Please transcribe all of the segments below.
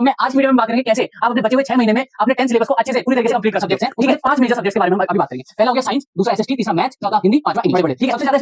मैं आज वीडियो में बात करेंगे कैसे आप अपने बचे हुए 6 महीने में अपने 10 सिलेबस को अच्छे से पूरी तरीके से कंप्लीट कर सकते हैं। ठीक है, 5 मेजर सब्जेक्ट्स के बारे में हम अभी बात करेंगे। पहला हो गया साइंस, दूसरा एसएसटी, तीसरा मैथ्स, चौथा हिंदी, पांचवा इंग्लिश। बड़े ठीक है, सबसे ज्यादा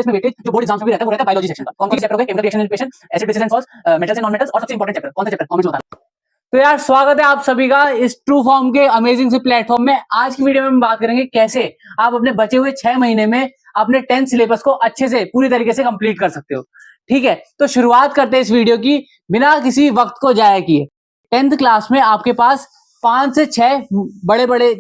इसमें वेटेज जो बोर्ड एग्जाम्स में भी रहता है वो रहता है बायोलॉजी सेक्शन का। कौन सा चैप्टर हो गया? Chemical reaction and equation, acid basis and salts, metals and non metals, और सबसे इंपॉर्टेंट चैप्टर कौन सा चैप्टर कमेंट्स में बताना। तो यार स्वागत है आप सभी का इस ट्रू फॉर्म के अमेजिंग से प्लेटफॉर्म में। आज की वीडियो में हम बात करेंगे कैसे आप अपने बचे हुए 6 महीने में अपने 10 सिलेबस को अच्छे से पूरी तरीके से कंप्लीट कर सकते हो। ठीक है, तो शुरुआत करते हैं इस वीडियो की बिना किसी वक्त को जाया किए। 10th क्लास में आपके पास 5 से 6 बड़े बड़े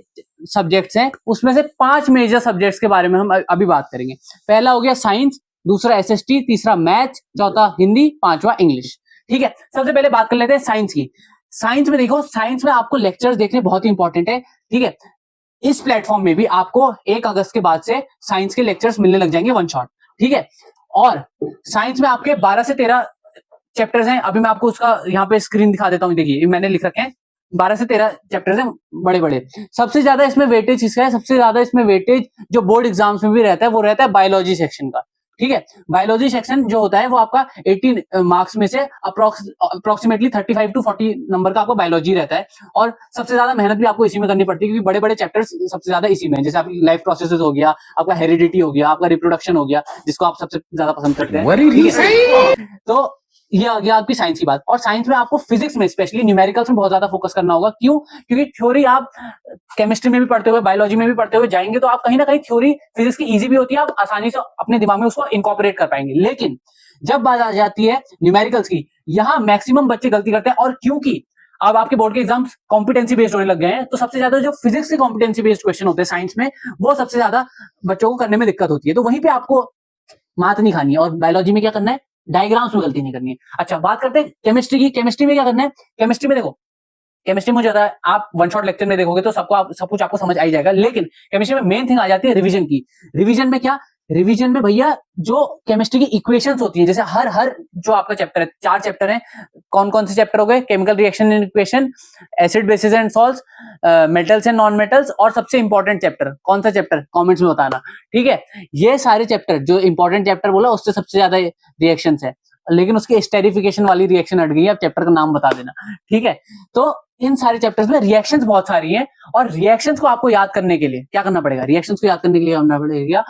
सब्जेक्ट्स हैं, उसमें से 5 मेजर सब्जेक्ट्स के बारे में हम अभी बात करेंगे। पहला हो गया साइंस, दूसरा एसएसटी, तीसरा मैथ्स, चौथा हिंदी, पांचवा इंग्लिश। ठीक है, सबसे पहले बात कर लेते हैं साइंस की। साइंस में देखो, साइंस में आपको लेक्चर्स देखने बहुत ही इंपॉर्टेंट है। ठीक है, इस प्लेटफॉर्म में भी आपको 1 अगस्त के बाद से साइंस के लेक्चर्स मिलने लग जाएंगे वन शॉट। ठीक है, और साइंस में आपके 12 से 13 चैप्टर्स हैं। अभी मैं आपको उसका यहाँ पे स्क्रीन दिखा देता हूँ। देखिए मैंने लिख रखे हैं 12 से 13 चैप्टर्स हैं बड़े बड़े। सबसे ज्यादा इसमें वेटेज किसका है? सबसे ज्यादा इसमें वेटेज जो बोर्ड एग्जाम्स में भी रहता है वो रहता है बायोलॉजी सेक्शन का। ठीक है, बायोलॉजी सेक्शन जो होता है वो आपका 80 मार्क्स में से अप्रोक्सीमेटली 35 to 40 नंबर का आपको बायोलॉजी रहता है। और सबसे ज्यादा मेहनत भी आपको इसी में करनी पड़ती है क्योंकि बड़े बड़े चैप्टर्स सबसे ज्यादा इसी में, जैसे आपकी लाइफ प्रोसेसेस हो गया, आपका हेरिडिटी हो गया, आपका रिप्रोडक्शन हो गया, जिसको आप सबसे ज्यादा पसंद करते हैं। तो ये आ गया आपकी साइंस की बात। और साइंस में आपको फिजिक्स में स्पेशली न्यूमेरिकल्स में बहुत ज्यादा फोकस करना होगा। क्यों? क्योंकि थ्योरी आप केमिस्ट्री में भी पढ़ते हुए, बायोलॉजी में भी पढ़ते हुए जाएंगे तो आप कहीं ना कहीं थ्योरी फिजिक्स की इजी भी होती है, आप आसानी से अपने दिमाग में उसको इनकॉर्पोरेट कर पाएंगे। लेकिन जब बात आ जाती है न्यूमेरिकल्स की, यहाँ मैक्सिमम बच्चे गलती करते हैं। और क्योंकि अब आपके बोर्ड के एग्जाम्स कॉम्पिटेंसी बेस्ड होने लग गए हैं, तो सबसे ज्यादा जो फिजिक्स के कॉम्पिटेंसी बेस्ड क्वेश्चन होते हैं साइंस में, वो सबसे ज्यादा बच्चों को करने में दिक्कत होती है। तो वहीं पे आपको मात नहीं खानी है। और बायोलॉजी में क्या करना है? डायग्राम्स में गलती नहीं करनी है। अच्छा, बात करते हैं केमिस्ट्री की। केमिस्ट्री में क्या करना है? केमिस्ट्री में देखो, केमिस्ट्री में ज्यादा आप वन शॉट लेक्चर में देखोगे तो सब कुछ आपको समझ आ ही जाएगा। लेकिन केमिस्ट्री में मेन थिंग आ जाती है रिवीजन की। रिवीजन में क्या? रिवीजन में भैया जो केमिस्ट्री की इक्वेशंस होती है, जैसे हर जो आपका चैप्टर है, 4 चैप्टर हैं। कौन कौन से चैप्टर हो गए? Chemical reaction and equation, acid basis and salts, metals and non metals, और सबसे इंपॉर्टेंट चैप्टर कौन सा चैप्टर? कमेंट्स में बताना। ठीक है, ये सारे चैप्टर जो इंपॉर्टेंट चैप्टर बोला उससे सबसे ज्यादा रिएक्शंस है, लेकिन उसकी स्टेरिफिकेशन वाली रिएक्शन हट गई है। अब चैप्टर का नाम बता देना। ठीक है, तो इन सारे चैप्टर्स में रिएक्शंस बहुत सारी हैं, और रिएक्शंस को आपको याद करने के लिए क्या करना पड़ेगा? रिएक्शंस को याद करने के लिए करना पड़ेगा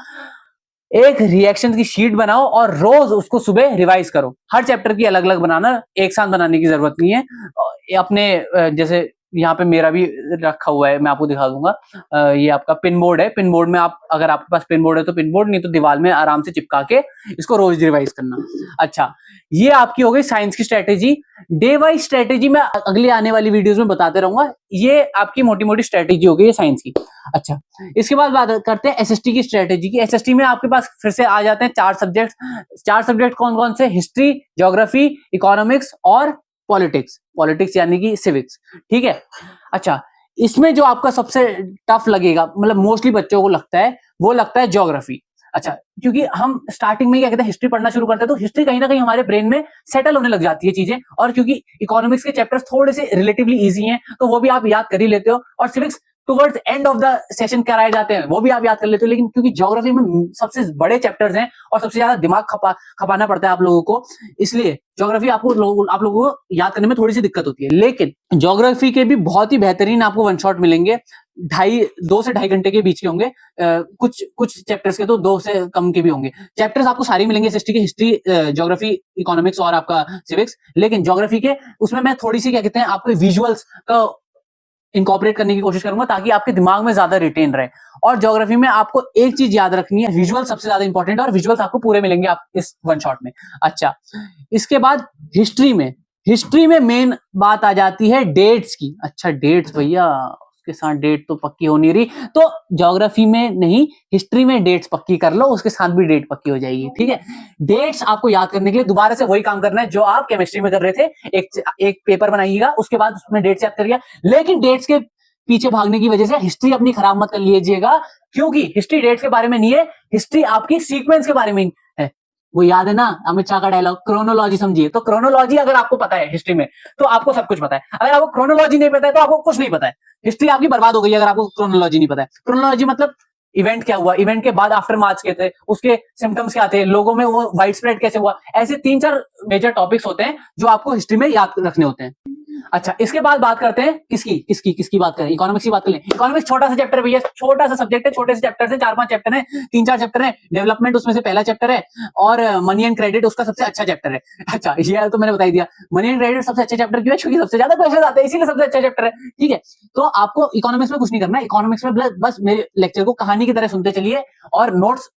एक रिएक्शन की शीट बनाओ और रोज उसको सुबह रिवाइज करो। हर चैप्टर की अलग अलग बनाना, एक साथ बनाने की जरूरत नहीं है। अपने जैसे यहाँ पे मेरा भी रखा हुआ है, मैं आपको दिखा दूंगा। ये आपका पिन बोर्ड है। पिन बोर्ड में आप, अगर आपके पास पिन बोर्ड है तो पिन बोर्ड, नहीं तो दीवार में आराम से चिपका के इसको रोज रिवाइज करना। अच्छा, ये आपकी हो गई साइंस की स्ट्रेटेजी। डे वाइज स्ट्रेटेजी मैं अगली आने वाली वीडियोस में बताते रहूंगा। ये आपकी मोटी मोटी स्ट्रेटेजी हो गई है साइंस की। अच्छा, इसके बाद बात करते हैं एसएसटी की स्ट्रेटेजी की। एसएसटी में आपके पास फिर से आ जाते हैं 4 सब्जेक्ट। 4 सब्जेक्ट कौन कौन से? हिस्ट्री, ज्योग्राफी, इकोनॉमिक्स और पॉलिटिक्स। पॉलिटिक्स यानी कि सिविक्स। ठीक है, अच्छा, इसमें जो आपका सबसे टफ लगेगा, मतलब मोस्टली बच्चों को लगता है, वो लगता है ज्योग्राफी। अच्छा, क्योंकि हम स्टार्टिंग में क्या कहते हैं, हिस्ट्री पढ़ना शुरू करते हैं, तो हिस्ट्री कहीं ना कहीं हमारे ब्रेन में सेटल होने लग जाती है चीजें। और क्योंकि इकोनॉमिक्स के चैप्टर्स थोड़े से रिलेटिवली इजी हैं, तो वो भी आप याद कर ही लेते हो। और civics towards end of the session कराए जाते हैं, वो भी आप याद कर लेते हो। लेकिन क्योंकि ज्योग्राफी में सबसे बड़े चैप्टर्स हैं और सबसे ज्यादा दिमाग खपाना पड़ता है आप लोगों को, इसलिए ज्योग्राफी आप लोगों को याद करने में थोड़ी सी दिक्कत होती है। लेकिन ज्योग्राफी के भी बहुत ही बेहतरीन आपको वन शॉट मिलेंगे। 2 से ढाई घंटे के बीच के होंगे। कुछ चैप्टर्स के तो 2 से कम के भी होंगे। चैप्टर्स आपको सारी मिलेंगे एसएसटी के, हिस्ट्री, ज्योग्राफी, इकोनॉमिक्स और आपका सिविक्स। लेकिन ज्योग्राफी के उसमें मैं थोड़ी सी क्या कहते हैं, आपको विजुअल्स का इनकॉर्पोरेट करने की कोशिश करूंगा ताकि आपके दिमाग में ज्यादा रिटेन रहे। और ज्योग्राफी में आपको एक चीज याद रखनी है, विजुअल सबसे ज्यादा इंपॉर्टेंट है, और विजुअल्स आपको पूरे मिलेंगे आप इस वन शॉट में। अच्छा, इसके बाद हिस्ट्री में मेन बात आ जाती है डेट्स की। अच्छा, डेट्स भैया, उसके साथ डेट तो पक्की हो नहीं रही, तो ज्योग्राफी में नहीं, हिस्ट्री में डेट्स पक्की कर लो, उसके साथ भी डेट पक्की हो जाएगी। ठीक है, डेट्स आपको याद करने के लिए दोबारा से वही काम करना है जो आप केमिस्ट्री में कर रहे थे। एक पेपर बनाइएगा, उसके बाद उसमें डेट्स याद करिएगा। लेकिन डेट्स के पीछे भागने की वजह से हिस्ट्री अपनी खराब मत कर लीजिएगा, क्योंकि हिस्ट्री डेट्स के बारे में नहीं है, हिस्ट्री आपकी सीक्वेंस के बारे में है। वो याद है ना अमित शाह का डायलॉग, क्रोनोलॉजी समझिए। तो क्रोनोलॉजी अगर आपको पता है हिस्ट्री में, तो आपको सब कुछ पता है। अगर आपको क्रोनोलॉजी नहीं पता है तो आपको कुछ नहीं पता है। हिस्ट्री आपकी बर्बाद हो गई अगर आपको क्रोनोलॉजी नहीं पता है। क्रोनोलॉजी मतलब इवेंट क्या हुआ, इवेंट के बाद आफ्टर मार्च के थे, उसके सिम्टम्स क्या थे, लोगों में वो वाइड स्प्रेड कैसे हुआ, ऐसे 3-4 मेजर टॉपिक्स होते हैं जो आपको हिस्ट्री में याद रखने होते हैं। अच्छा, इसके बाद बात करते हैं किसकी बात करें, इकोनॉमिक्स की बात कर लें। इकोनॉमिक्स छोटा सा चैप्टर है भैया, छोटा सा सब्जेक्ट है, छोटे से चैप्टर से 4-5 चैप्टर है, 3-4 चैप्टर है। डेवलपमेंट उसमें से पहला चैप्टर है और मनी एंड क्रेडिट उसका सबसे अच्छा चैप्टर है। अच्छा, ये तो मैंने बता ही दिया। मनी एंड क्रेडिट सबसे अच्छा चैप्टर क्यों है? क्योंकि सबसे ज्यादा क्वेश्चन आते हैं, इसीलिए सबसे अच्छा चैप्टर है। ठीक है, तो आपको इकोनॉमिक्स में कुछ नहीं करना है। इकोनॉमिक्स में बस मेरे लेक्चर को कहानी की तरह सुनते चलिए और नोट्स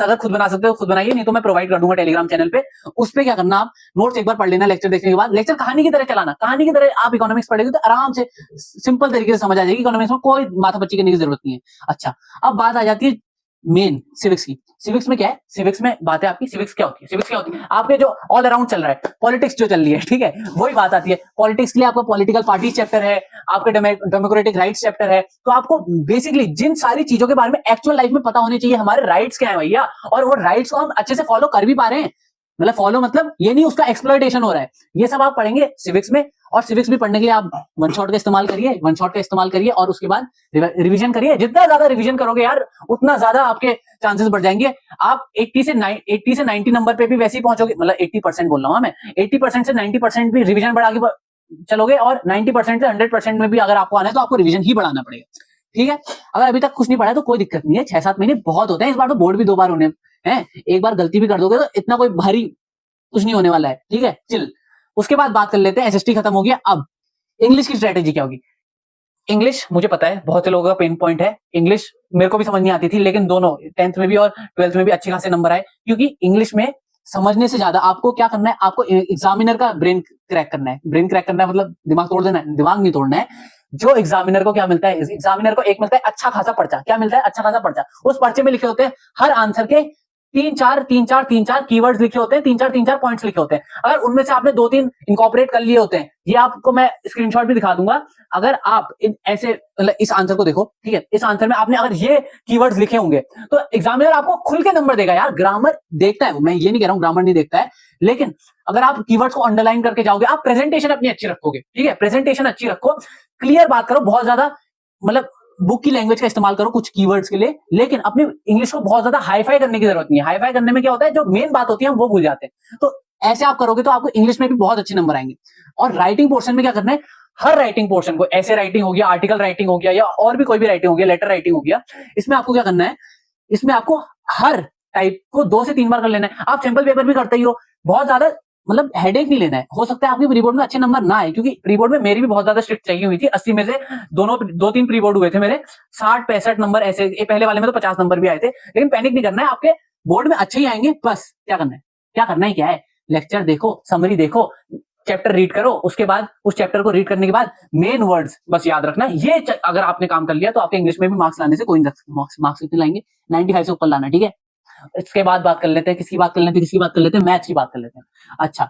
अगर खुद बना सकते हो खुद बनाइए, नहीं तो मैं प्रोवाइड कर दूंगा टेलीग्राम चैनल पे। उस पे क्या करना, आप नोट्स एक बार पढ़ लेना लेक्चर देखने के बाद, लेक्चर कहानी की तरह चलाना। कहानी की तरह आप इकोनॉमिक्स पढ़ेंगे तो आराम से सिंपल तरीके से समझ आ जाएगी। इकोनॉमिक्स में कोई माथापच्ची करने की जरूरत नहीं है। अच्छा, अब बात आ जाती है मेन सिविक्स की। सिविक्स में क्या है? सिविक्स में बात है आपकी, सिविक्स क्या होती है? सिविक्स क्या होती है? आपके जो ऑल अराउंड चल रहा है, पॉलिटिक्स जो चल रही है, ठीक है, वही बात आती है। पॉलिटिक्स के लिए आपका पॉलिटिकल पार्टी चैप्टर है, आपके डेमोक्रेटिक राइट्स चैप्टर है। तो आपको बेसिकली जिन सारी चीजों के बारे में एक्चुअल लाइफ में पता होने चाहिए, हमारे राइट्स क्या है भैया, और वो राइट्स को हम अच्छे से फॉलो कर भी पा रहे हैं। मतलब फॉलो मतलब ये नहीं उसका एक्सप्लॉयटेशन हो रहा है, ये सब आप पढ़ेंगे सिविक्स में। और सिविक्स भी पढ़ने के लिए आप वन शॉट का इस्तेमाल करिए और उसके बाद रिवीजन करिए। जितना ज्यादा रिवीजन करोगे यार, उतना ज्यादा आपके चांसेस बढ़ जाएंगे। आप 80 से 90 नंबर पे भी वैसे ही पहुंचोगे। मतलब 80% बोल रहा हूं मैं, 80% से 90% भी रिवीजन बढ़ा के चलोगे, और 90% से 100% में भी अगर आपको आना है तो आपको रिवीजन ही बढ़ाना पड़ेगा। ठीक है, अगर अभी तक कुछ नहीं पढ़ा तो कोई दिक्कत नहीं है, 6-7 महीने बहुत होते हैं। इस बार तो बोर्ड भी 2 बार होने हैं, एक बार गलती भी कर दोगे तो इतना कोई भारी कुछ नहीं होने वाला है। ठीक है, चिल। उसके बाद बात कर लेते हैं, एसएसटी खत्म हो गया, अब इंग्लिश की स्ट्रेटेजी क्या होगी। इंग्लिश मुझे पता है बहुत से लोगों का पेन पॉइंट है। इंग्लिश मेरे को भी समझ नहीं आती थी, लेकिन दोनों 10th में भी और 12th में भी अच्छे खासे नंबर आए। क्योंकि इंग्लिश में समझने से ज्यादा आपको क्या करना है, आपको एग्जामिनर का ब्रेन क्रैक करना है। ब्रेन क्रैक करना है मतलब दिमाग तोड़ देना है, दिमाग नहीं तोड़ना है। जो एग्जामिनर को क्या मिलता है, एग्जामिनर को एक मिलता है अच्छा खासा पर्चा। क्या मिलता है? अच्छा खासा पर्चा। उस पर्चे में लिखे होते हैं हर आंसर के 3-4 कीवर्ड्स लिखे होते हैं, 3-4 पॉइंट्स लिखे होते हैं। अगर उनमें से आपने 2-3 इनकॉर्पोरेट कर लिए होते हैं, ये आपको मैं स्क्रीनशॉट भी दिखा दूंगा। अगर आप ऐसे मतलब इस आंसर को देखो, ठीक है, इस आंसर में आपने अगर ये कीवर्ड्स लिखे होंगे तो एग्जामिनर आपको खुल के नंबर देगा। यार ग्रामर देखता है, मैं ये नहीं कह रहा हूं ग्रामर नहीं देखता है, लेकिन अगर आप कीवर्ड्स को अंडरलाइन करके जाओगे, आप प्रेजेंटेशन अपनी अच्छी रखोगे। ठीक है, प्रेजेंटेशन अच्छी रखो, क्लियर बात करो, बहुत ज्यादा मतलब बुक की लैंग्वेज का इस्तेमाल करो कुछ कीवर्ड्स के लिए, लेकिन अपनी इंग्लिश को बहुत ज्यादा हाईफाई करने की जरूरत नहीं है। हाईफाई करने में क्या होता है, जो मेन बात होती है हम वो भूल जाते हैं। तो ऐसे आप करोगे तो आपको इंग्लिश में भी बहुत अच्छे नंबर आएंगे। और राइटिंग पोर्शन में क्या करना है, हर राइटिंग पोर्शन को, ऐसे राइटिंग हो गया, आर्टिकल राइटिंग हो गया, या और भी कोई भी राइटिंग हो गया, लेटर राइटिंग हो गया, इसमें आपको क्या करना है, इसमें आपको हर टाइप को 2 से 3 बार कर लेना है। आप सिंपल पेपर भी करते ही हो, बहुत ज्यादा मतलब हेडेक नहीं लेना है। हो सकता है आपकी प्री बोर्ड में अच्छे नंबर ना आए, क्योंकि प्री बोर्ड में मेरी भी बहुत ज्यादा स्ट्रिक्ट चाहिए हुई थी। 80 में से 2-3 प्री बोर्ड हुए थे मेरे, 60-65 नंबर ऐसे। ये पहले वाले में तो 50 नंबर भी आए थे। लेकिन पैनिक नहीं करना है, आपके बोर्ड में अच्छे ही आएंगे। बस क्या करना है, क्या है, लेक्चर देखो, समरी देखो, चैप्टर रीड करो, उसके बाद उस चैप्टर को रीड करने के बाद मेन वर्ड्स बस याद रखना। ये अगर आपने काम कर लिया तो आपके इंग्लिश में भी मार्क्स लाने से कोई मार्क्स कितने लाएंगे, 95 से ऊपर लाना। ठीक है, इसके बाद बात कर लेते हैं, किसकी बात कर लेते हैं, मैथ्स की बात कर लेते हैं। अच्छा,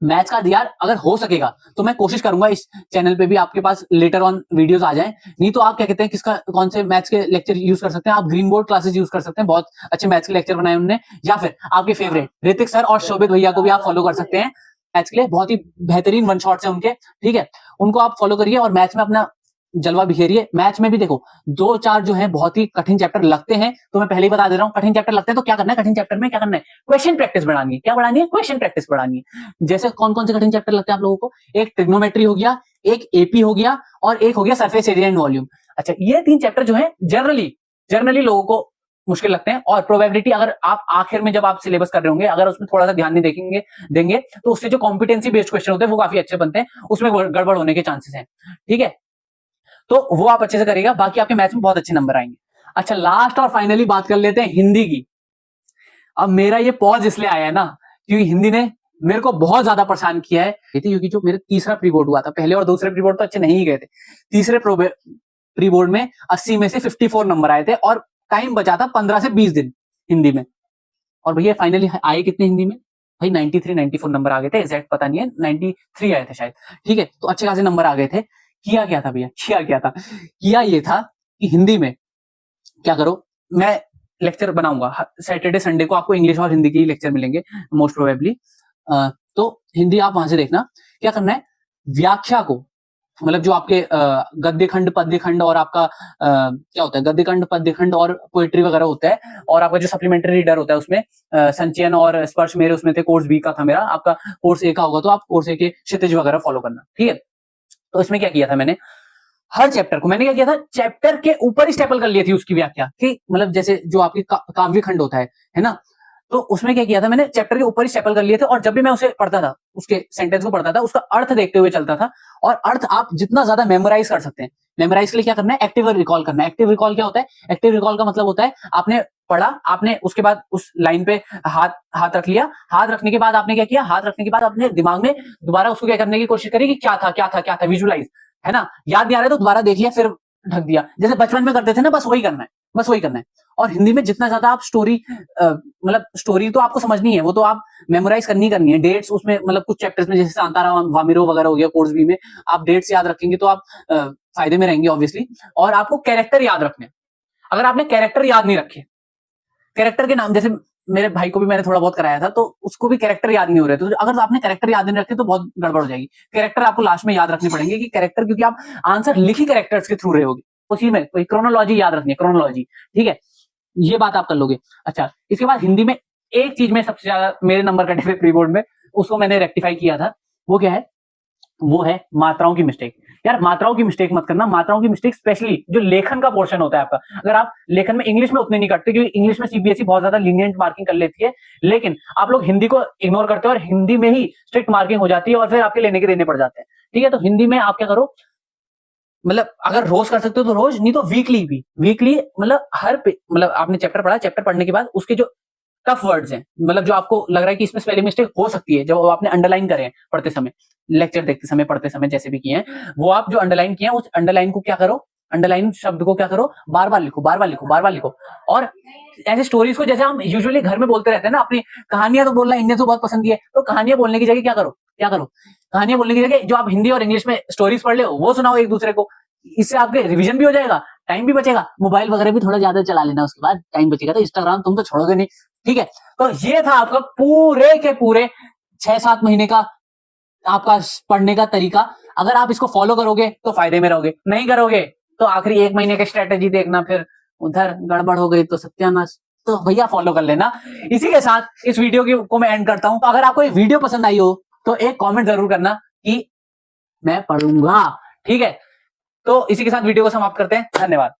मैथ्स का यार अगर हो सकेगा तो मैं कोशिश करूंगा इस चैनल पे भी आपके पास लेटर ऑन वीडियोस आ जाएं। नहीं तो आप क्या कहते हैं, किसका कौन से मैथ्स के लेक्चर यूज कर सकते हैं, आप ग्रीन बोर्ड क्लासेस यूज कर सकते हैं, बहुत अच्छे मैथ्स के लेक्चर बनाए उन्होंने। या फिर आपके फेवरेट ऋतिक सर और शोभित भैया को भी आप फॉलो कर सकते हैं मैथ्स के लिए, बहुत ही बेहतरीन वन शॉट्स है उनके। ठीक है, उनको आप फॉलो करिए और मैथ्स में अपना जलवा बिखेरिए। मैथ्स में भी देखो 2-4 जो है बहुत ही कठिन चैप्टर लगते हैं, तो मैं पहले ही बता दे रहा हूं, कठिन चैप्टर लगते हैं तो क्या करना है, कठिन चैप्टर में क्या करना है, क्वेश्चन प्रैक्टिस बढ़ानी है। क्या बढ़ानी है? क्वेश्चन प्रैक्टिस बढ़ानी है। जैसे कौन कौन से कठिन चैप्टर लगते हैं आप लोगों को, एक ट्रिग्नोमेट्री हो गया, एक एपी हो गया, और एक हो गया सरफेस एरिया एंड वॉल्यूम। अच्छा, ये 3 चैप्टर जो है जनरली लोगों को मुश्किल लगते हैं। और प्रोबेबिलिटी अगर आप आखिर में जब आप सिलेबस कर रहे होंगे, अगर उसमें थोड़ा सा ध्यान नहीं देंगे तो उससे जो कॉम्पिटेंसी बेस्ड क्वेश्चन होते हैं वो काफी अच्छे बनते हैं, उसमें गड़बड़ होने के चांसेस हैं। ठीक है, तो वो आप अच्छे से करेगा, बाकी आपके मैथ्स में बहुत अच्छे नंबर आएंगे। अच्छा, लास्ट और फाइनली बात कर लेते हैं हिंदी की। अब मेरा ये पॉज इसलिए आया है ना, क्योंकि हिंदी ने मेरे को बहुत ज्यादा परेशान किया है। क्योंकि जो मेरा तीसरा प्री बोर्ड हुआ था, पहले और दूसरे प्री बोर्ड तो अच्छे नहीं गए थे, तीसरे प्री बोर्ड में 80 में से 54 नंबर आए थे, और टाइम बचा था 15 से 20 दिन हिंदी में। और भैया फाइनली आए कितने हिंदी में भाई, 93-94 नंबर आ गए थे, एग्जैक्ट पता नहीं है, 93 आए थे शायद। ठीक है, तो अच्छे खासे नंबर आ गए थे। किया क्या था भैया, किया ये था कि हिंदी में क्या करो, मैं लेक्चर बनाऊंगा सैटरडे संडे को, आपको इंग्लिश और हिंदी के लेक्चर मिलेंगे मोस्ट प्रोबेबली। तो हिंदी आप वहां से देखना। क्या करना है, व्याख्या को मतलब जो आपके गद्य खंड, पद्य खंड और आपका क्या होता है, गद्य खंड, पद्य खंड और पोएट्री वगैरह होता है, और आपका जो सप्लीमेंट्री रीडर होता है उसमें संचयन और स्पर्श मेरे उसमें थे, कोर्स बी का था मेरा, आपका कोर्स ए का होगा तो आप कोर्स ए के क्षितिज वगैरह फॉलो करना, ठीक है। तो इसमें क्या किया था मैंने, हर चैप्टर को मैंने क्या किया था, चैप्टर के ऊपर ही स्टेपल कर ली थी उसकी व्याख्या, कि मतलब जैसे जो आपकी काव्य खंड होता है ना, तो उसमें क्या किया था मैंने, चैप्टर के ऊपर ही स्टेपल कर लिए थे, और जब भी मैं उसे पढ़ता था, उसके सेंटेंस को पढ़ता था, उसका अर्थ देखते हुए चलता था। और अर्थ आप जितना ज्यादा मेमोराइज कर सकते हैं, मेमोराइज के लिए क्या करना है, एक्टिव रिकॉल करना है। एक्टिव रिकॉल क्या होता है, एक्टिव रिकॉल का मतलब होता है आपने पढ़ा, आपने उसके बाद उस लाइन पे हाथ हाथ रख लिया, हाथ रखने के बाद आपने क्या किया, हाथ रखने के बाद अपने दिमाग में दोबारा उसको क्या करने की कोशिश करी कि क्या था क्या था क्या था, विजुलाइज, है ना, याद नहीं आ रहा है तो दोबारा देख लिया, फिर ढक दिया, जैसे बचपन में करते थे ना, बस वही करना है, बस वही करना है। और हिंदी में जितना ज्यादा आप स्टोरी, मतलब स्टोरी तो आपको समझनी है, वो तो आप मेमोराइज करनी है, डेट्स उसमें, मतलब कुछ चैप्टर्स में जैसे शांताराम वामिरो वगैरह हो गया, कोर्स बी में आप डेट्स याद रखेंगे तो आप फायदे में रहेंगे ऑब्वियसली। और आपको कैरेक्टर याद रखने, अगर आपने कैरेक्टर याद नहीं रखे, कैरेक्टर के नाम, जैसे मेरे भाई को भी मैंने थोड़ा बहुत कराया था, तो उसको भी कैरेक्टर याद नहीं हो रहे, तो अगर आपने कैरेक्टर याद नहीं रखे तो बहुत गड़बड़ हो जाएगी। कैरेक्टर आपको लास्ट में याद रखने पड़ेंगे, कि कैरेक्टर, क्योंकि आप आंसर लिखी कैरेक्टर्स के थ्रू रहे होगे, उसी में कोई क्रोनोलॉजी याद रखनी है, क्रोनोलॉजी, ठीक है, ये बात आप कर लोगे। अच्छा, इसके बाद हिंदी में एक चीज में सबसे ज्यादा मेरे नंबर कटे थे प्री बोर्ड में, उसको मैंने रेक्टिफाई किया था, वो क्या है, वो है मात्राओं की मिस्टेक। यार मात्राओं की मिस्टेक मत करना, मात्राओं की मिस्टेक स्पेशली जो लेखन का पोर्शन होता है आपका, अगर आप लेखन में इंग्लिश में उतने नहीं करते, क्योंकि इंग्लिश में सीबीएसई बहुत ज्यादा लीनियंट मार्किंग कर लेती है, लेकिन आप लोग हिंदी को इग्नोर करते हो और हिंदी में ही स्ट्रिक्ट मार्किंग हो जाती है, और फिर आपके लेने के देने पड़ जाते हैं, ठीक है। तो हिंदी में आप क्या करो, मतलब अगर रोज कर सकते हो तो रोज, नहीं तो वीकली भी, वीकली मतलब मतलब आपने चैप्टर पढ़ा, चैप्टर पढ़ने के बाद उसके जो टफ वर्ड्स हैं, मतलब जो आपको लग रहा है कि इसमें स्पेलिंग मिस्टेक हो सकती है, जो आपने अंडरलाइन करे हैं पढ़ते समय, लेक्चर देखते समय, पढ़ते समय, जैसे भी किए हैं, वो आप जो अंडरलाइन किए हैं, उस अंडरलाइन को क्या करो, अंडरलाइन शब्द को क्या करो, बार बार लिखो, बार बार लिखो, बार बार लिखो। और ऐसे स्टोरीज को, जैसे हम यूजुअली घर में बोलते रहते हैं ना, अपनी कहानियां तो बोलना इंडियंस को बहुत पसंद है, तो कहानियां बोलने की जगह क्या करो, क्या करो, कहानियां बोलने की जगह जो आप हिंदी और इंग्लिश में स्टोरीज पढ़ ले वो सुनाओ एक दूसरे को, इससे आपके रिवीजन भी हो जाएगा, टाइम भी बचेगा, मोबाइल वगैरह भी थोड़ा ज्यादा चला लेना, उसके बाद टाइम बचेगा, तो इंस्टाग्राम तुम तो छोड़ोगे नहीं, ठीक है। तो ये था आपका पूरे के पूरे 6-7 महीने का आपका पढ़ने का तरीका। अगर आप इसको फॉलो करोगे तो फायदे में रहोगे, नहीं करोगे तो आखिरी 1 महीने की स्ट्रेटेजी देखना, फिर उधर गड़बड़ हो गई तो सत्यानाश। तो भैया फॉलो कर लेना। इसी के साथ इस वीडियो को मैं एंड करता हूं। तो अगर आपको ये वीडियो पसंद आई हो तो एक कमेंट जरूर करना कि मैं पढ़ूंगा, ठीक है। तो इसी के साथ वीडियो को समाप्त करते हैं, धन्यवाद।